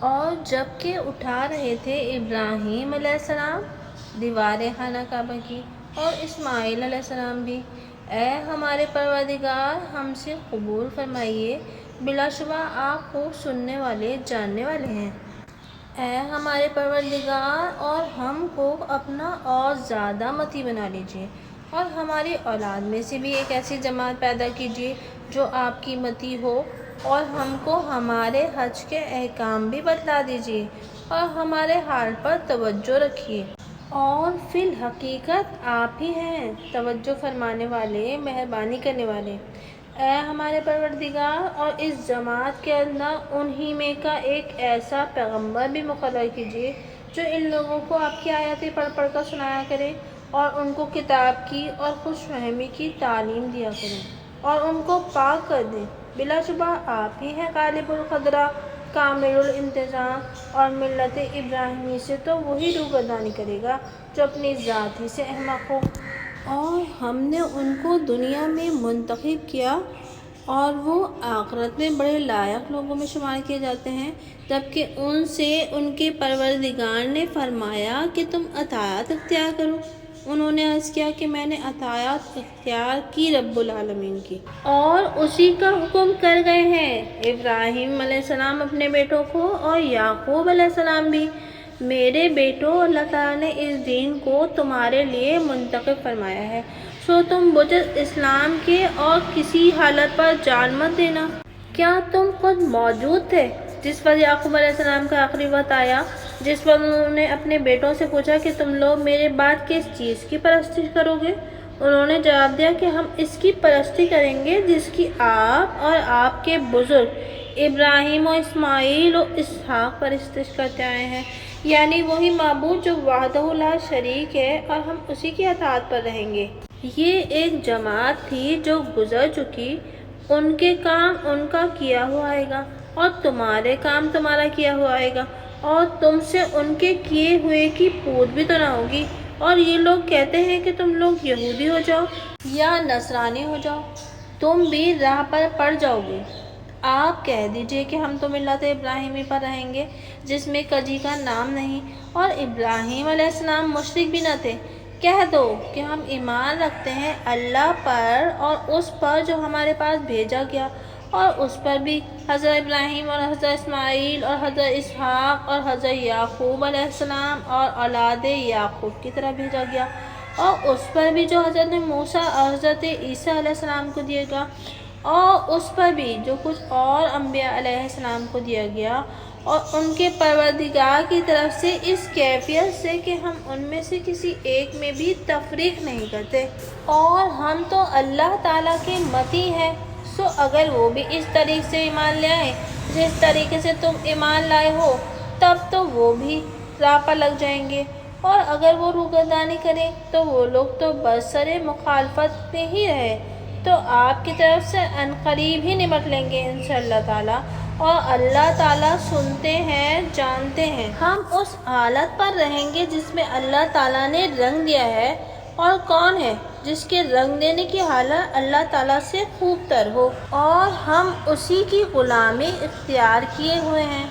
اور جب کہ اٹھا رہے تھے ابراہیم علیہ السلام دیوار خانہ کعبہ کی اور اسماعیل علیہ السلام بھی، اے ہمارے پروردگار ہم سے قبول فرمائیے، بلا شبہ آپ خوب سننے والے جاننے والے ہیں۔ اے ہمارے پروردگار اور ہم کو اپنا اور زیادہ متی بنا لیجیے اور ہماری اولاد میں سے بھی ایک ایسی جماعت پیدا کیجیے جو آپ کی متی ہو، اور ہم کو ہمارے حج کے احکام بھی بتلا دیجیے اور ہمارے حال پر توجہ رکھیے، اور فی الحقیقت آپ ہی ہیں توجہ فرمانے والے، مہربانی کرنے والے۔ اے ہمارے پروردگار، اور اس جماعت کے اندر انہی میں کا ایک ایسا پیغمبر بھی مقرر کیجیے جو ان لوگوں کو آپ کی آیاتیں پڑھ پڑھ کر سنایا کرے اور ان کو کتاب کی اور خوش فہمی کی تعلیم دیا کرے اور ان کو پاک کر دے۔ بلا شبہ آپ ہی ہیں غالب القدرہ، کامل الانتظام، اور ملت ابراہیمی سے تو وہی روگردانی کرے گا جو اپنی ذات ہی سے احمق ہو۔ اور ہم نے ان کو دنیا میں منتخب کیا اور وہ آخرت میں بڑے لائق لوگوں میں شمار کیے جاتے ہیں، جبکہ ان سے ان کے پروردگار نے فرمایا کہ تم اطاعت اختیار کرو۔ انہوں نے عرض کیا کہ میں نے اطاعت اختیار کی رب العالمین کی، اور اسی کا حکم کر گئے ہیں۔ ابراہیم علیہ السلام اپنے بیٹوں کو اور یعقوب علیہ السلام بھی، میرے بیٹوں، اللہ تعالیٰ نے اس دین کو تمہارے لیے منتخب فرمایا ہے، سو تم بجز اسلام کے اور کسی حالت پر جان مت دینا۔ کیا تم خود موجود تھے جس پر یعقوب علیہ السلام کا آخری وقت آیا، جس پر انہوں نے اپنے بیٹوں سے پوچھا کہ تم لوگ میرے بعد کس چیز کی پرستش کرو گے؟ انہوں نے جواب دیا کہ ہم اس کی پرستی کریں گے جس کی آپ اور آپ کے بزرگ ابراہیم و اسماعیل و اسحاق پرستش کرتے آئے ہیں، یعنی وہی معبود جو وحدہ لا شریک ہے، اور ہم اسی کی اطاعت پر رہیں گے۔ یہ ایک جماعت تھی جو گزر چکی، ان کے کام ان کا کیا ہوا آئے گا اور تمہارے کام تمہارا کیا ہوا آئے گا، اور تم سے ان کے کیے ہوئے کی پوچھ بھی تو نہ ہوگی۔ اور یہ لوگ کہتے ہیں کہ تم لوگ یہودی ہو جاؤ یا نصرانی ہو جاؤ، تم بھی راہ پر پڑ جاؤ گے۔ آپ کہہ دیجئے کہ ہم تو ملت ابراہیمی پر رہیں گے جس میں کجی کا نام نہیں، اور ابراہیم علیہ السلام مشرک بھی نہ تھے۔ کہہ دو کہ ہم ایمان رکھتے ہیں اللہ پر اور اس پر جو ہمارے پاس بھیجا گیا، اور اس پر بھی حضرت ابراہیم اور حضرت اسماعیل اور حضرت اسحاق اور حضرت یعقوب علیہ السلام اور اولاد یعقوب کی طرح بھیجا گیا، اور اس پر بھی جو حضرت موسیٰ اور حضرت عیسیٰ علیہ السلام کو دیا گیا، اور اس پر بھی جو کچھ اور انبیاء علیہ السلام کو دیا گیا، اور ان کے پروردگار کی طرف سے اس کیفیت سے کہ ہم ان میں سے کسی ایک میں بھی تفریق نہیں کرتے، اور ہم تو اللہ تعالیٰ کے متی ہیں۔ سو اگر وہ بھی اس طریق سے ایمان لے آئیں جس طریقے سے تم ایمان لائے ہو، تب تو وہ بھی راہ پر لگ جائیں گے، اور اگر وہ روگردانی کریں تو وہ لوگ تو برسر مخالفت میں ہی رہے تو آپ کی طرف سے عنقریب ہی نمٹ لیں گے انشاءاللہ تعالیٰ، اور اللہ تعالیٰ سنتے ہیں، جانتے ہیں۔ ہم اس حالت پر رہیں گے جس میں اللہ تعالیٰ نے رنگ دیا ہے، اور کون ہے جس کے رنگ دینے کی حالت اللہ تعالیٰ سے خوب تر ہو، اور ہم اسی کی غلامی اختیار کیے ہوئے ہیں۔